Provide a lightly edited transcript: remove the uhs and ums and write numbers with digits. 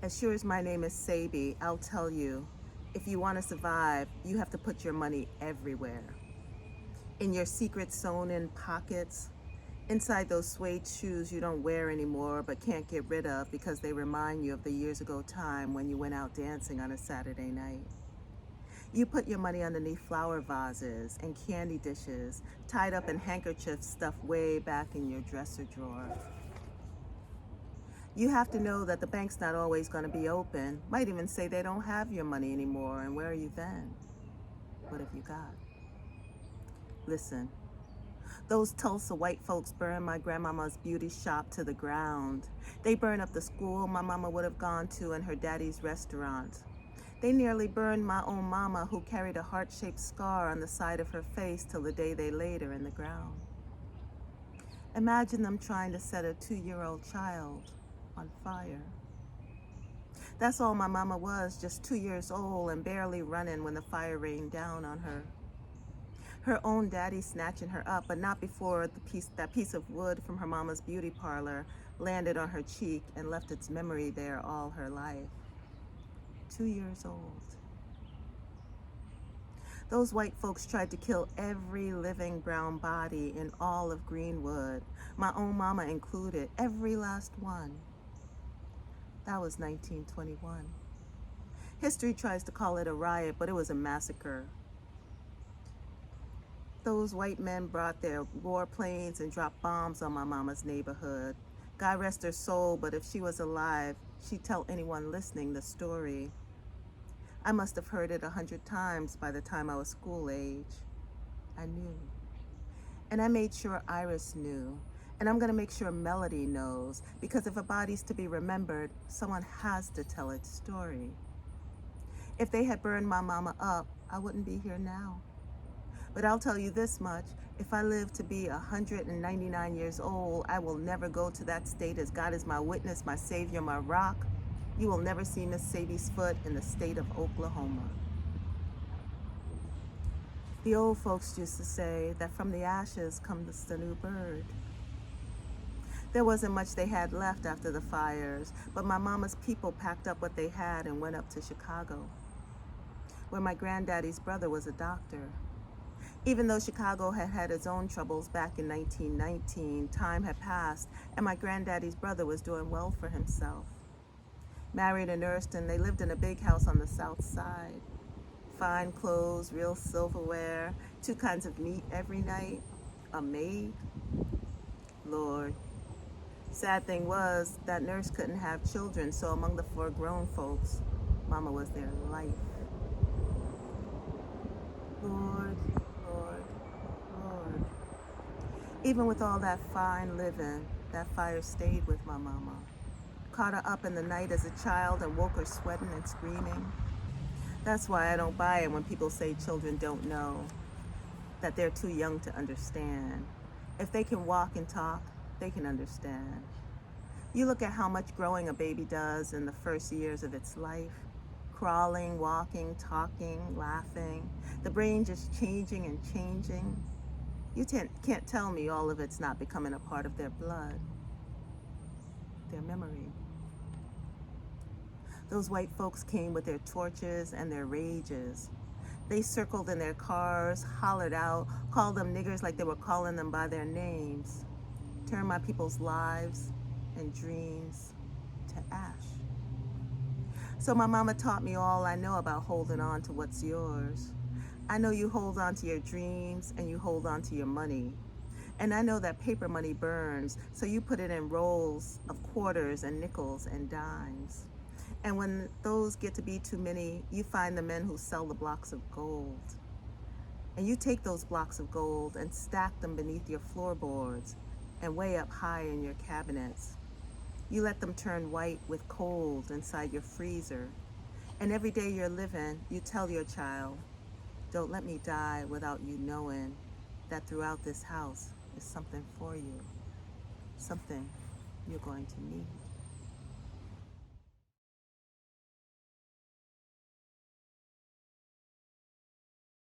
As sure as my name is Sabi, I'll tell you, if you want to survive, you have to put your money everywhere. In your secret sewn-in pockets, inside those suede shoes you don't wear anymore but can't get rid of because they remind you of the years ago time when you went out dancing on a Saturday night. You put your money underneath flower vases and candy dishes, tied up in handkerchiefs stuffed way back in your dresser drawer. You have to know that the bank's not always going to be open, might even say they don't have your money anymore, and where are you then? What have you got? Listen, those Tulsa white folks burned my grandmama's beauty shop to the ground. They burned up the school my mama would have gone to and her daddy's restaurant. They nearly burned my own mama, who carried a heart-shaped scar on the side of her face till the day they laid her in the ground. Imagine them trying to set a 2-year-old child on fire. That's all my mama was, just 2 years old and barely running when the fire rained down on her. Her own daddy snatching her up, but not before that piece of wood from her mama's beauty parlor landed on her cheek and left its memory there all her life. 2 years old. Those white folks tried to kill every living brown body in all of Greenwood, my own mama included, every last one. That was 1921. History tries to call it a riot, but it was a massacre. Those white men brought their warplanes and dropped bombs on my mama's neighborhood. God rest her soul, but if she was alive, she'd tell anyone listening the story. I must have heard it 100 times by the time I was school age. I knew. And I made sure Iris knew. And I'm going to make sure Melody knows, because if a body's to be remembered, someone has to tell its story. If they had burned my mama up, I wouldn't be here now. But I'll tell you this much, if I live to be 199 years old, I will never go to that state, as God is my witness, my savior, my rock. You will never see Miss Sabi's foot in the state of Oklahoma. The old folks used to say that from the ashes comes the new bird. There wasn't much they had left after the fires, but my mama's people packed up what they had and went up to Chicago, where my granddaddy's brother was a doctor. Even though Chicago had had its own troubles back in 1919, time had passed, and my granddaddy's brother was doing well for himself. Married and nursed, and they lived in a big house on the south side. Fine clothes, real silverware, 2 kinds of meat every night, a maid. Lord. Sad thing was, that nurse couldn't have children, so among the 4 grown folks, Mama was their life. Lord, Lord, Lord. Even with all that fine living, that fire stayed with my mama. Caught her up in the night as a child and woke her sweating and screaming. That's why I don't buy it when people say children don't know, that they're too young to understand. If they can walk and talk, they can understand. You look at how much growing a baby does in the first years of its life. Crawling, walking, talking, laughing. The brain just changing and changing. You can't tell me all of it's not becoming a part of their blood, their memory. Those white folks came with their torches and their rages. They circled in their cars, hollered out, called them niggers like they were calling them by their names. Turned my people's lives and dreams to ash. So my mama taught me all I know about holding on to what's yours. I know you hold on to your dreams and you hold on to your money. And I know that paper money burns, so you put it in rolls of quarters and nickels and dimes. And when those get to be too many, you find the men who sell the blocks of gold. And you take those blocks of gold and stack them beneath your floorboards and way up high in your cabinets. You let them turn white with cold inside your freezer. And every day you're living, you tell your child, don't let me die without you knowing that throughout this house is something for you, something you're going to need.